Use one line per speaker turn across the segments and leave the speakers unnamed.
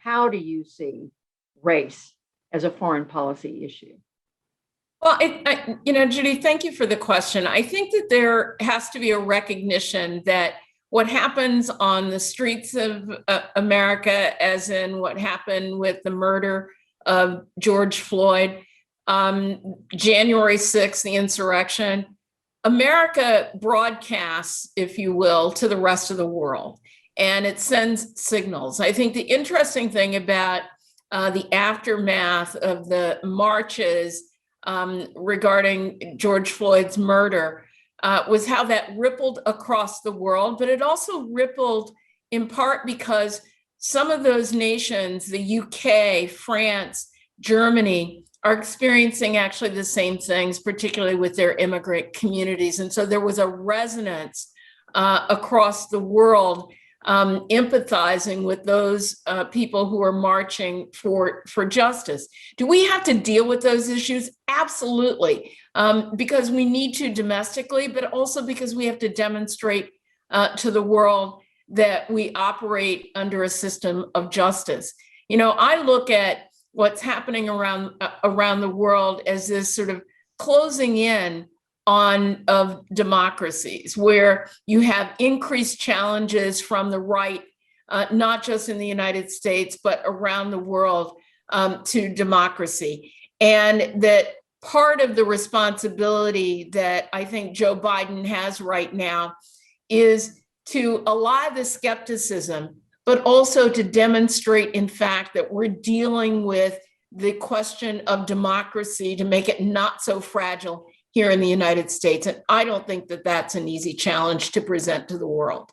how do you see race as a foreign policy issue?
Well, Judy, thank you for the question. I think that there has to be a recognition that what happens on the streets of America, as in what happened with the murder of George Floyd, January 6th, the insurrection, America broadcasts, if you will, to the rest of the world, and it sends signals. I think the interesting thing about the aftermath of the marches regarding George Floyd's murder was how that rippled across the world, but it also rippled in part because some of those nations, the UK, France, Germany, are experiencing actually the same things, particularly with their immigrant communities. And so there was a resonance across the world empathizing with those people who are marching for justice. Do we have to deal with those issues? Absolutely, because we need to domestically, but also because we have to demonstrate to the world that we operate under a system of justice. I look at what's happening around the world as this sort of closing in of democracies, where you have increased challenges from the right, not just in the United States, but around the world to democracy. And that part of the responsibility that I think Joe Biden has right now is to allay the skepticism, but also to demonstrate, in fact, that we're dealing with the question of democracy to make it not so fragile here in the United States. And I don't think that that's an easy challenge to present to the world.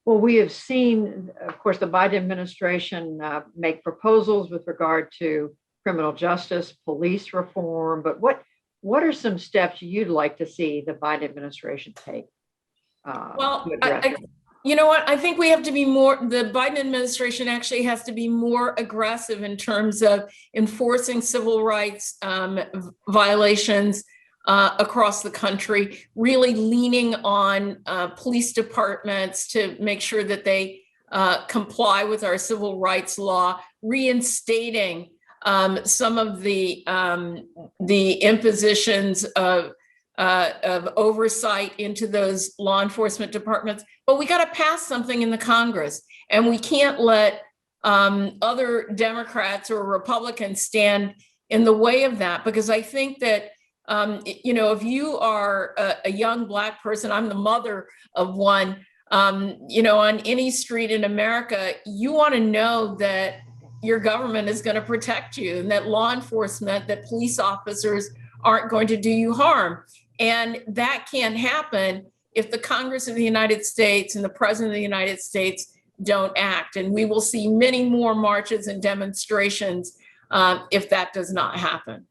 Well, we have seen, of course, the Biden administration make proposals with regard to criminal justice, police reform, but what are some steps you'd like to see the Biden administration take?
You know what? I think we have to be the Biden administration actually has to be more aggressive in terms of enforcing civil rights violations across the country, really leaning on police departments to make sure that they comply with our civil rights law, reinstating some of the impositions of oversight into those law enforcement departments. But we got to pass something in the Congress, and we can't let other Democrats or Republicans stand in the way of that, because I think that, if you are a young Black person, I'm the mother of one, on any street in America, you want to know that your government is going to protect you and that law enforcement, that police officers aren't going to do you harm. And that can't happen if the Congress of the United States and the President of the United States don't act. And we will see many more marches and demonstrations if that does not happen.